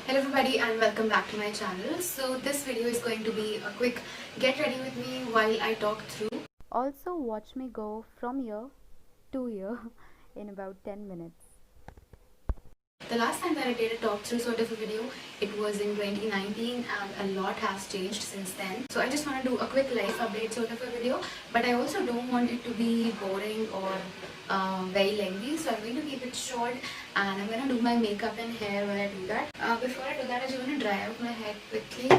Hello everybody and welcome back to my channel. So this video is going to be a quick get ready with me while I talk through. Also watch me go from here to here in about 10 minutes. The last time that I did a talk through sort of a video, it was in 2019 and a lot has changed since then. So I just want to do a quick life update sort of a video, but I also don't want it to be boring or very lengthy. So I'm going to keep it short and I'm going to do my makeup and hair while I do that. Before I do that, I just want to dry out my hair quickly.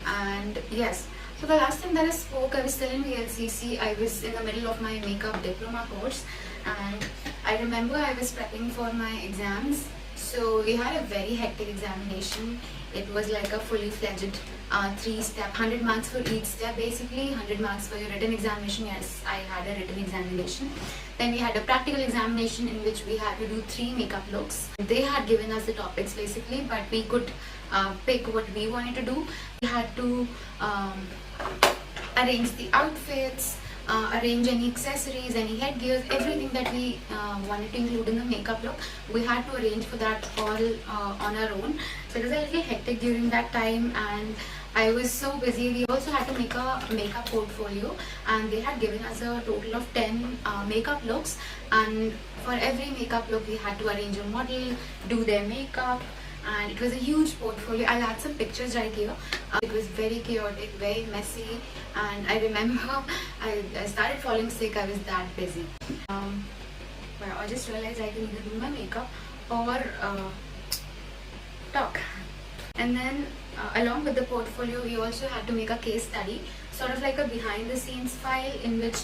And yes, so the last time that I spoke, I was still in VLCC. I was in the middle of my makeup diploma course and I remember I was prepping for my exams. So we had a very hectic examination. It was like a fully fledged 3-step, 100 marks for each step basically, 100 marks for your written examination. Yes, I had a written examination. Then we had a practical examination in which we had to do 3 makeup looks. They had given us the topics basically, but we could pick what we wanted to do. We had to arrange the outfits, arrange any accessories, any headgears, everything that we wanted to include in the makeup look. We had to arrange for that all on our own. So it was a little hectic during that time and I was so busy. We also had to make a makeup portfolio and they had given us a total of 10 makeup looks, and for every makeup look we had to arrange a model, do their makeup, and it was a huge portfolio. I'll add some pictures right here. It was very chaotic, very messy, and I remember I started falling sick. I was that busy. But I just realized I can either do my makeup or talk. And then along with the portfolio, we also had to make a case study, sort of like a behind the scenes file in which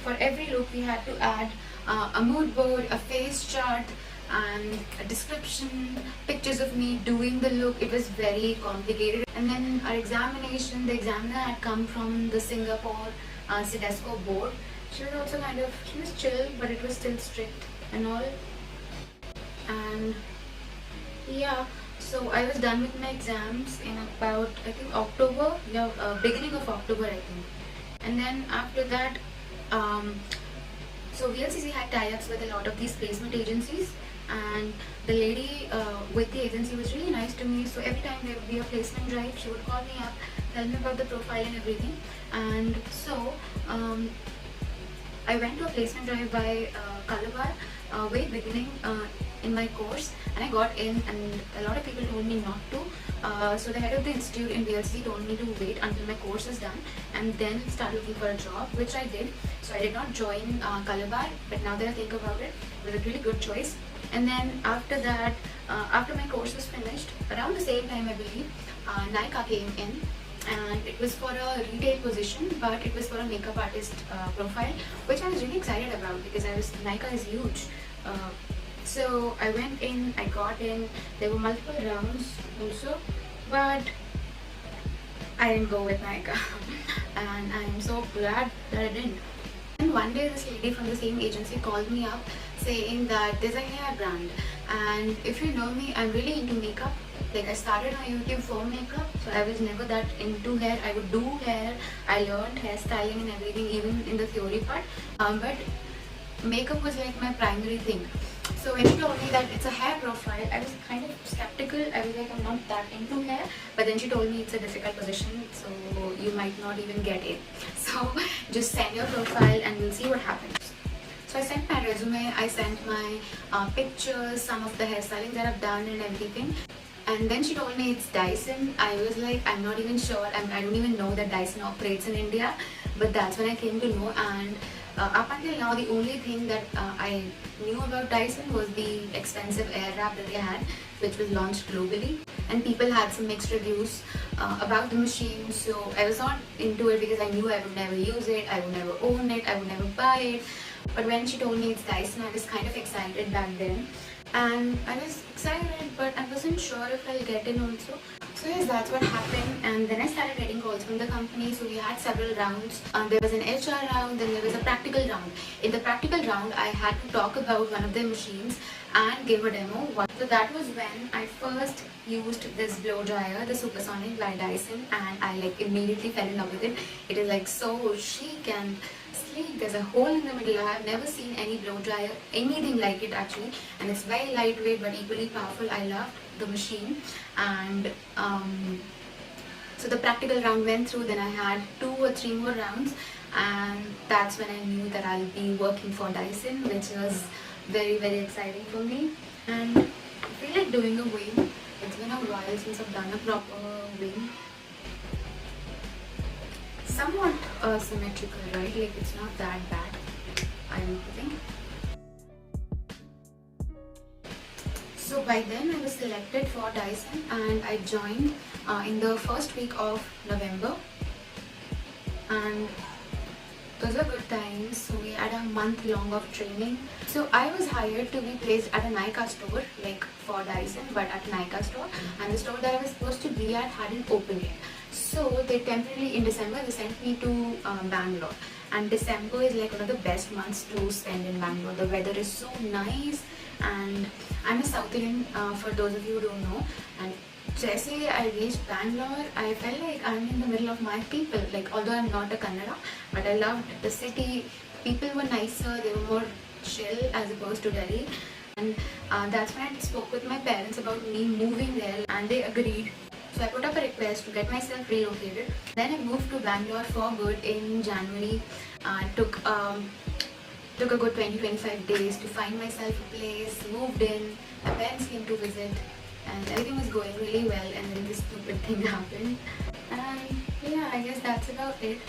for every look we had to add a mood board, a face chart, and a description, pictures of me doing the look. It was very complicated. And then our examination, the examiner had come from the Singapore CDESCO board. She was also she was chill, but it was still strict and all. And yeah, so I was done with my exams in about, I think, October, yeah, beginning of October, I think. And then after that, so VLCC had tie-ups with a lot of these placement agencies, and the lady with the agency was really nice to me. So every time there would be a placement drive, she would call me up, tell me about the profile and everything. And so I went to a placement drive by Calabar way beginning in my course, and I got in, and a lot of people told me not to. So the head of the institute in VLC told me to wait until my course is done and then start looking for a job, which I did. So I did not join Calabar, but now that I think about it, it was a really good choice. And then after that, after my course was finished, around the same time I believe, Nykaa came in, and it was for a retail position, but it was for a makeup artist profile, which I was really excited about because Nykaa is huge. So I went in, I got in. There were multiple rounds also, but I didn't go with Nykaa and I'm so glad that I didn't. And one day this lady from the same agency called me up saying that there's a hair brand, and if you know me, I'm really into makeup. Like, I started my YouTube for makeup, so I was never that into hair. I would do hair, I learned hairstyling and everything, even in the theory part, but makeup was like my primary thing. So when she told me that it's a hair profile, I was kind of skeptical. I was like, I'm not that into hair. But then she told me it's a difficult position, so you might not even get it. So just send your profile and we'll see what happens. So I sent my resume, I sent my pictures, some of the hairstyling that I've done and everything. And then she told me it's Dyson. I was like, I'm not even sure. I don't even know that Dyson operates in India. But that's when I came to know, and up until now, the only thing that I knew about Dyson was the expensive air wrap that they had, which was launched globally, and people had some mixed reviews about the machine. So I was not into it because I knew I would never use it, I would never own it, I would never buy it. But when she told me it's Dyson, I was kind of excited back then, and I was excited, but I wasn't sure if I'll get in also. So yes, that's what happened, and then I started getting calls from the company. So we had several rounds. There was an HR round, then there was a practical round. In the practical round, I had to talk about one of their machines and give a demo. So that was when I first used this blow dryer, the Supersonic by Dyson, and I like immediately fell in love with it. It is like so chic and actually there's a hole in the middle. I have never seen any blow dryer, anything like it actually, and it's very lightweight but equally powerful. I love the machine. And so the practical round went through, then I had 2 or 3 more rounds, and that's when I knew that I'll be working for Dyson, which was very, very exciting for me. And I feel like doing a wing. It's been a while since I've done a proper wing. Somewhat symmetrical, right? Like it's not that bad, I'm think. So by then I was selected for Dyson and I joined in the first week of November, and those were good times. So we had a month long of training. So I was hired to be placed at a Nykaa store, like for Dyson, but at a Nykaa store, and the store that I was supposed to be at hadn't opened yet. So they temporarily, in December, they sent me to Bangalore. And December is like one of the best months to spend in Bangalore. The weather is so nice, and I'm a South Indian, for those of you who don't know. And just I reached Bangalore, I felt like I'm in the middle of my people. Like, although I'm not a Kannada, but I loved the city. People were nicer, they were more chill as opposed to Delhi. And that's when I spoke with my parents about me moving there, and they agreed. So I put up a request to get myself relocated. Then I moved to Bangalore for good in January. Took a good 20-25 days to find myself a place, moved in, my parents came to visit, and everything was going really well, and then this stupid thing happened. And yeah, I guess that's about it.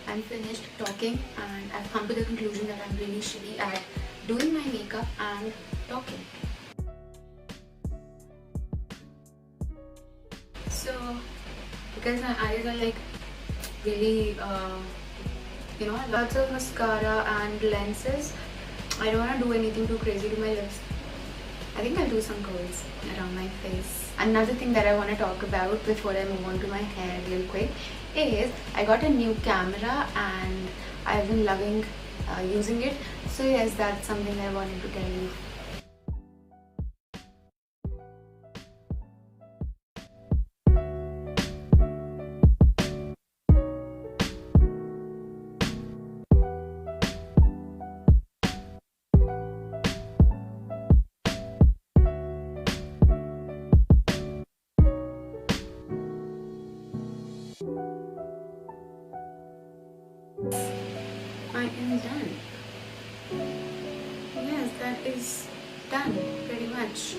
I'm finished talking, and I've come to the conclusion that I'm really shitty at doing my makeup and talking. So, because my eyes are like really, lots of mascara and lenses, I don't want to do anything too crazy to my lips. I think I'll do some curls around my face. Another thing that I want to talk about before I move on to my hair real quick is I got a new camera and I've been loving using it. So yes, that's something I wanted to tell you. I am done. Yes, that is done pretty much.